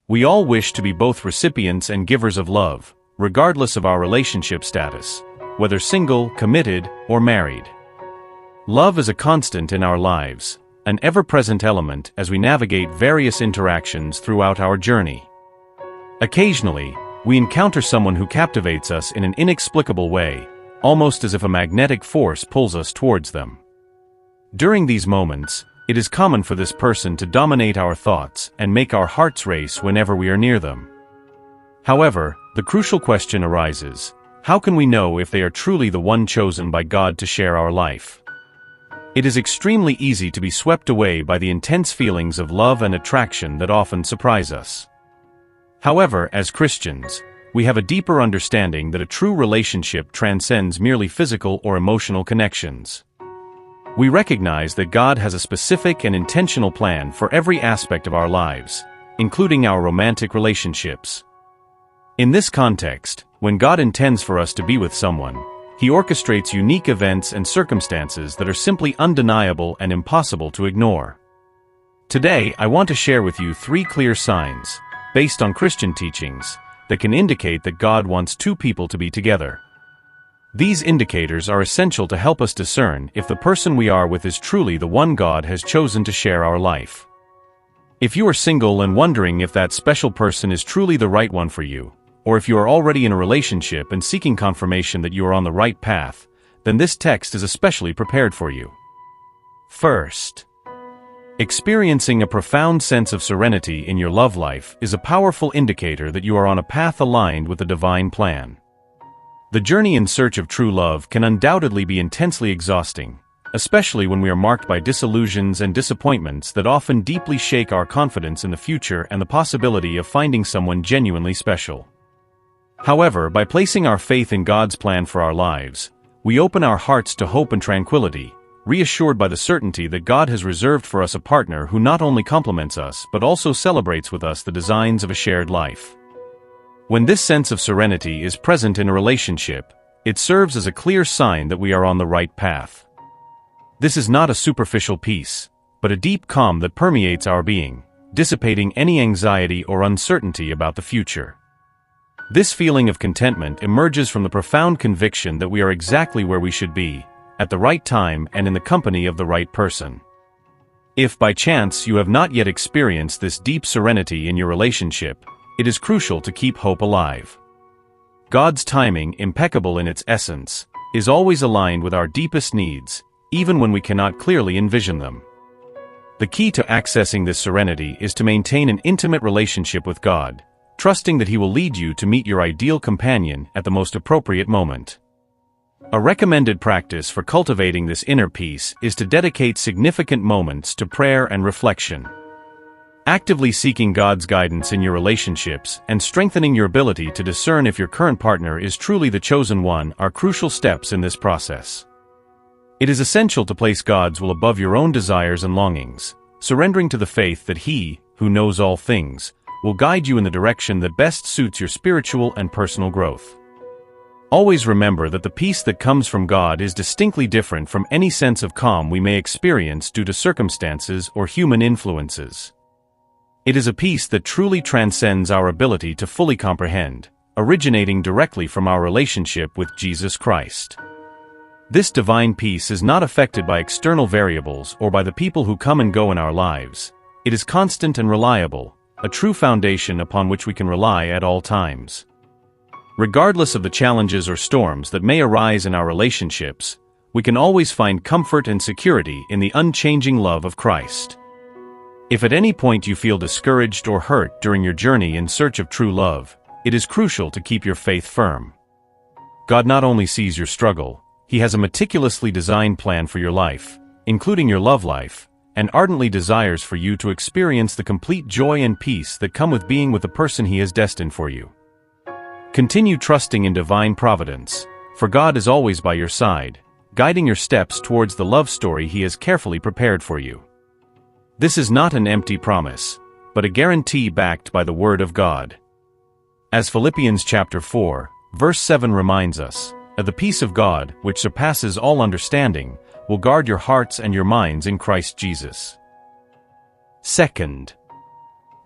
We all wish to be both recipients and givers of love, regardless of our relationship status, whether single, committed, or married. Love is a constant in our lives, an ever-present element as we navigate various interactions throughout our journey. Occasionally, we encounter someone who captivates us in an inexplicable way, almost as if a magnetic force pulls us towards them. During these moments, it is common for this person to dominate our thoughts and make our hearts race whenever we are near them. However, the crucial question arises: how can we know if they are truly the one chosen by God to share our life? It is extremely easy to be swept away by the intense feelings of love and attraction that often surprise us. However, as Christians, we have a deeper understanding that a true relationship transcends merely physical or emotional connections. We recognize that God has a specific and intentional plan for every aspect of our lives, including our romantic relationships. In this context, when God intends for us to be with someone, He orchestrates unique events and circumstances that are simply undeniable and impossible to ignore. Today, I want to share with you 3 clear signs, based on Christian teachings, that can indicate that God wants 2 people to be together. These indicators are essential to help us discern if the person we are with is truly the one God has chosen to share our life. If you are single and wondering if that special person is truly the right one for you, or if you are already in a relationship and seeking confirmation that you are on the right path, then this text is especially prepared for you. First, experiencing a profound sense of serenity in your love life is a powerful indicator that you are on a path aligned with the divine plan. The journey in search of true love can undoubtedly be intensely exhausting, especially when we are marked by disillusions and disappointments that often deeply shake our confidence in the future and the possibility of finding someone genuinely special. However, by placing our faith in God's plan for our lives, we open our hearts to hope and tranquility, reassured by the certainty that God has reserved for us a partner who not only complements us but also celebrates with us the designs of a shared life. When this sense of serenity is present in a relationship, it serves as a clear sign that we are on the right path. This is not a superficial peace, but a deep calm that permeates our being, dissipating any anxiety or uncertainty about the future. This feeling of contentment emerges from the profound conviction that we are exactly where we should be, at the right time and in the company of the right person. If by chance you have not yet experienced this deep serenity in your relationship, it is crucial to keep hope alive. God's timing, impeccable in its essence, is always aligned with our deepest needs, even when we cannot clearly envision them. The key to accessing this serenity is to maintain an intimate relationship with God, trusting that He will lead you to meet your ideal companion at the most appropriate moment. A recommended practice for cultivating this inner peace is to dedicate significant moments to prayer and reflection. Actively seeking God's guidance in your relationships and strengthening your ability to discern if your current partner is truly the chosen one are crucial steps in this process. It is essential to place God's will above your own desires and longings, surrendering to the faith that He, who knows all things, will guide you in the direction that best suits your spiritual and personal growth. Always remember that the peace that comes from God is distinctly different from any sense of calm we may experience due to circumstances or human influences. It is a peace that truly transcends our ability to fully comprehend, originating directly from our relationship with Jesus Christ. This divine peace is not affected by external variables or by the people who come and go in our lives. It is constant and reliable, a true foundation upon which we can rely at all times. Regardless of the challenges or storms that may arise in our relationships, we can always find comfort and security in the unchanging love of Christ. If at any point you feel discouraged or hurt during your journey in search of true love, it is crucial to keep your faith firm. God not only sees your struggle, He has a meticulously designed plan for your life, including your love life, and ardently desires for you to experience the complete joy and peace that come with being with the person He has destined for you. Continue trusting in divine providence, for God is always by your side, guiding your steps towards the love story He has carefully prepared for you. This is not an empty promise, but a guarantee backed by the Word of God. As Philippians chapter 4, verse 7 reminds us, "The peace of God, which surpasses all understanding, will guard your hearts and your minds in Christ Jesus." Second,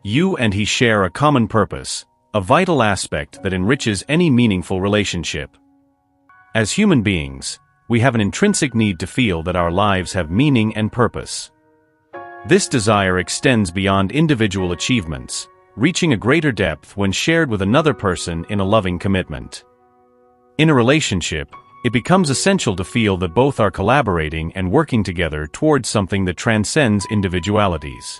You and he share a common purpose, a vital aspect that enriches any meaningful relationship. As human beings, we have an intrinsic need to feel that our lives have meaning and purpose. This desire extends beyond individual achievements, reaching a greater depth when shared with another person in a loving commitment. In a relationship, it becomes essential to feel that both are collaborating and working together towards something that transcends individualities.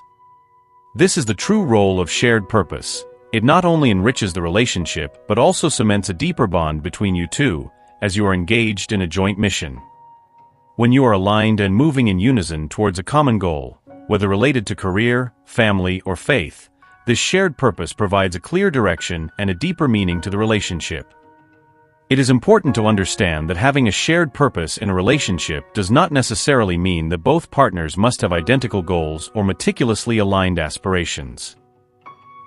This is the true role of shared purpose. It not only enriches the relationship but also cements a deeper bond between you two, as you are engaged in a joint mission. When you are aligned and moving in unison towards a common goal, whether related to career, family, or faith, this shared purpose provides a clear direction and a deeper meaning to the relationship. It is important to understand that having a shared purpose in a relationship does not necessarily mean that both partners must have identical goals or meticulously aligned aspirations.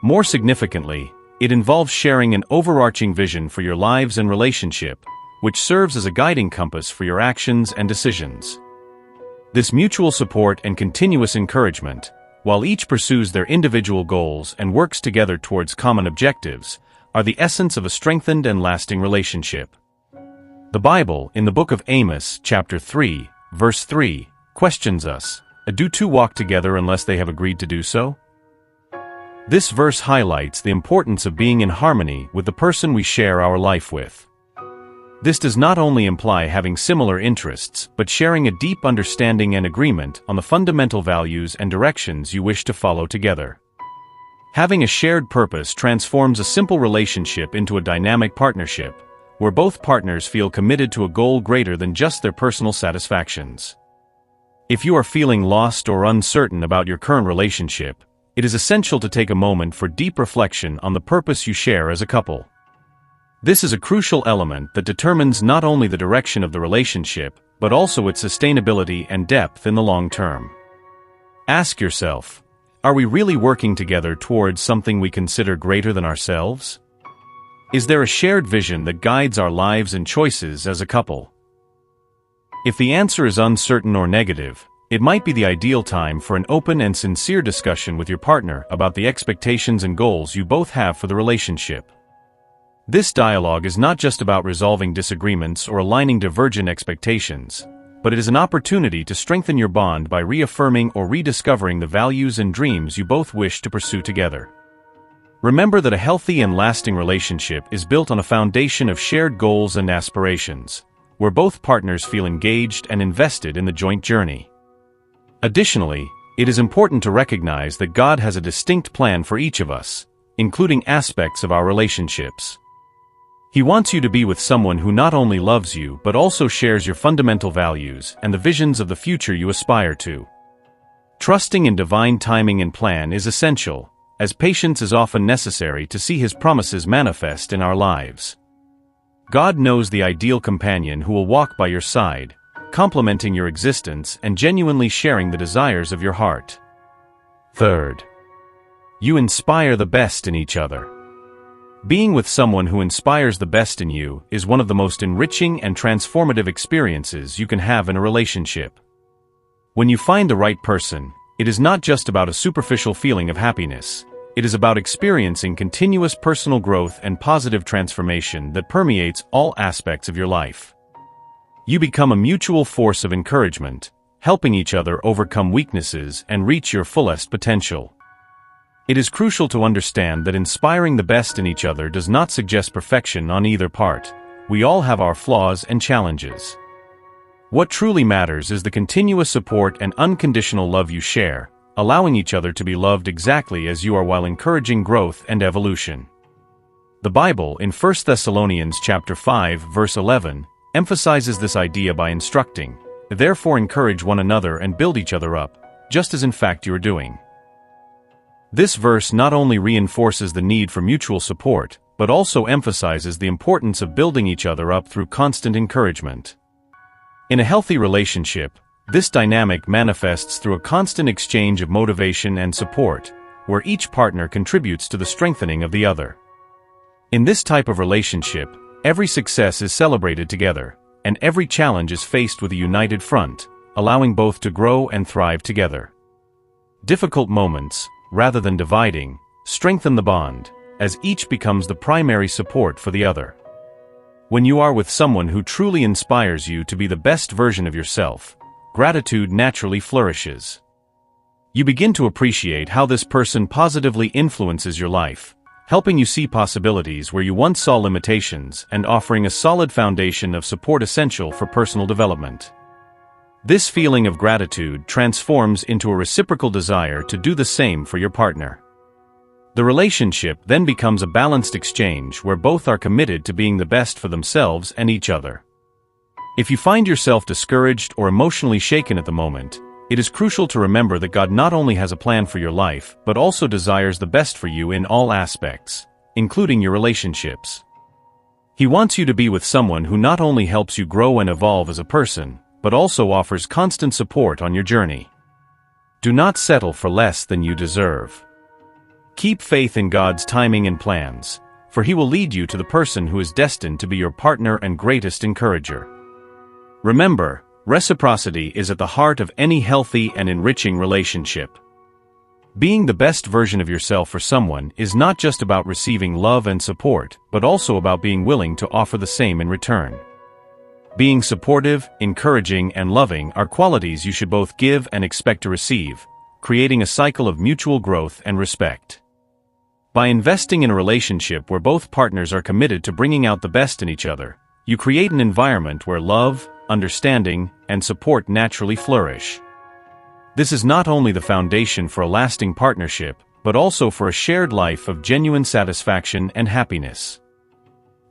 More significantly, it involves sharing an overarching vision for your lives and relationship, which serves as a guiding compass for your actions and decisions. This mutual support and continuous encouragement, while each pursues their individual goals and works together towards common objectives, are the essence of a strengthened and lasting relationship. The Bible, in the book of Amos, chapter 3, verse 3, questions us, "Do two walk together unless they have agreed to do so?" This verse highlights the importance of being in harmony with the person we share our life with. This does not only imply having similar interests, but sharing a deep understanding and agreement on the fundamental values and directions you wish to follow together. Having a shared purpose transforms a simple relationship into a dynamic partnership, where both partners feel committed to a goal greater than just their personal satisfactions. If you are feeling lost or uncertain about your current relationship, it is essential to take a moment for deep reflection on the purpose you share as a couple. This is a crucial element that determines not only the direction of the relationship, but also its sustainability and depth in the long term. Ask yourself, are we really working together towards something we consider greater than ourselves? Is there a shared vision that guides our lives and choices as a couple? If the answer is uncertain or negative, it might be the ideal time for an open and sincere discussion with your partner about the expectations and goals you both have for the relationship. This dialogue is not just about resolving disagreements or aligning divergent expectations, but it is an opportunity to strengthen your bond by reaffirming or rediscovering the values and dreams you both wish to pursue together. Remember that a healthy and lasting relationship is built on a foundation of shared goals and aspirations, where both partners feel engaged and invested in the joint journey. Additionally, it is important to recognize that God has a distinct plan for each of us, including aspects of our relationships. He wants you to be with someone who not only loves you but also shares your fundamental values and the visions of the future you aspire to. Trusting in divine timing and plan is essential, as patience is often necessary to see His promises manifest in our lives. God knows the ideal companion who will walk by your side, complementing your existence and genuinely sharing the desires of your heart. Third, you inspire the best in each other. Being with someone who inspires the best in you is one of the most enriching and transformative experiences you can have in a relationship. When you find the right person, it is not just about a superficial feeling of happiness. It is about experiencing continuous personal growth and positive transformation that permeates all aspects of your life. You become a mutual force of encouragement, helping each other overcome weaknesses and reach your fullest potential. It is crucial to understand that inspiring the best in each other does not suggest perfection on either part. We all have our flaws and challenges. What truly matters is the continuous support and unconditional love you share, allowing each other to be loved exactly as you are while encouraging growth and evolution. The Bible, in 1 Thessalonians chapter 5, verse 11, emphasizes this idea by instructing, "Therefore encourage one another and build each other up, just as in fact you are doing." This verse not only reinforces the need for mutual support, but also emphasizes the importance of building each other up through constant encouragement. In a healthy relationship, this dynamic manifests through a constant exchange of motivation and support, where each partner contributes to the strengthening of the other. In this type of relationship, every success is celebrated together, and every challenge is faced with a united front, allowing both to grow and thrive together. Difficult moments, rather than dividing, strengthen the bond, as each becomes the primary support for the other. When you are with someone who truly inspires you to be the best version of yourself, gratitude naturally flourishes. You begin to appreciate how this person positively influences your life, helping you see possibilities where you once saw limitations and offering a solid foundation of support essential for personal development. This feeling of gratitude transforms into a reciprocal desire to do the same for your partner. The relationship then becomes a balanced exchange where both are committed to being the best for themselves and each other. If you find yourself discouraged or emotionally shaken at the moment, it is crucial to remember that God not only has a plan for your life, but also desires the best for you in all aspects, including your relationships. He wants you to be with someone who not only helps you grow and evolve as a person, but also offers constant support on your journey. Do not settle for less than you deserve. Keep faith in God's timing and plans, for He will lead you to the person who is destined to be your partner and greatest encourager. Remember, reciprocity is at the heart of any healthy and enriching relationship. Being the best version of yourself for someone is not just about receiving love and support, but also about being willing to offer the same in return. Being supportive, encouraging, and loving are qualities you should both give and expect to receive, creating a cycle of mutual growth and respect. By investing in a relationship where both partners are committed to bringing out the best in each other, you create an environment where love, understanding, and support naturally flourish. This is not only the foundation for a lasting partnership, but also for a shared life of genuine satisfaction and happiness.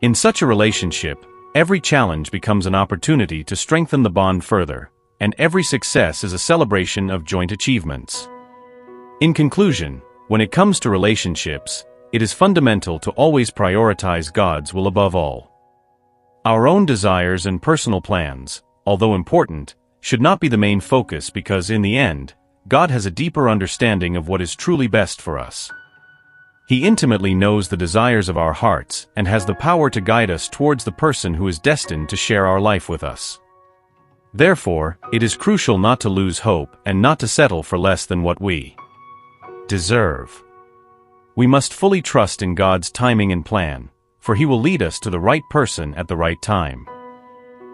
In such a relationship, every challenge becomes an opportunity to strengthen the bond further, and every success is a celebration of joint achievements. In conclusion, when it comes to relationships, it is fundamental to always prioritize God's will above all. Our own desires and personal plans, although important, should not be the main focus because in the end, God has a deeper understanding of what is truly best for us. He intimately knows the desires of our hearts and has the power to guide us towards the person who is destined to share our life with us. Therefore, it is crucial not to lose hope and not to settle for less than what we deserve. We must fully trust in God's timing and plan, for He will lead us to the right person at the right time.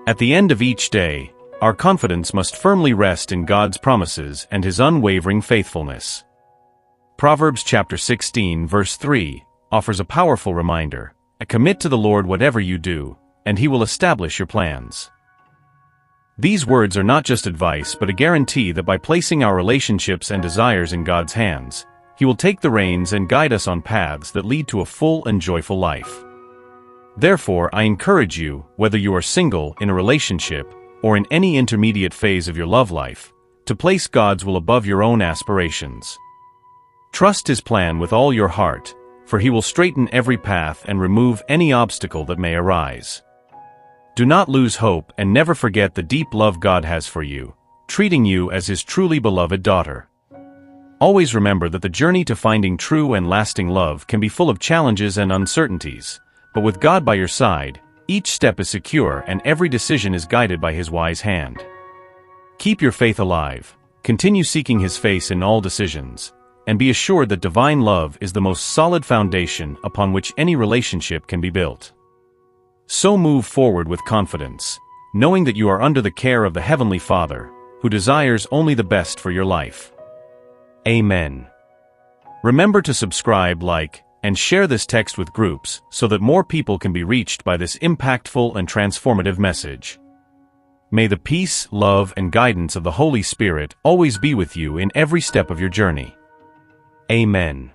At the end of each day, our confidence must firmly rest in God's promises and His unwavering faithfulness. Proverbs chapter 16 verse 3 offers a powerful reminder: commit to the Lord whatever you do, and He will establish your plans. These words are not just advice but a guarantee that by placing our relationships and desires in God's hands, He will take the reins and guide us on paths that lead to a full and joyful life. Therefore, I encourage you, whether you are single, in a relationship, or in any intermediate phase of your love life, to place God's will above your own aspirations. Trust His plan with all your heart, for He will straighten every path and remove any obstacle that may arise. Do not lose hope and never forget the deep love God has for you, treating you as His truly beloved daughter. Always remember that the journey to finding true and lasting love can be full of challenges and uncertainties, but with God by your side, each step is secure and every decision is guided by His wise hand. Keep your faith alive, continue seeking His face in all decisions, and be assured that divine love is the most solid foundation upon which any relationship can be built. So move forward with confidence, knowing that you are under the care of the Heavenly Father, who desires only the best for your life. Amen. Remember to subscribe, like, and share this text with groups so that more people can be reached by this impactful and transformative message. May the peace, love, and guidance of the Holy Spirit always be with you in every step of your journey. Amen.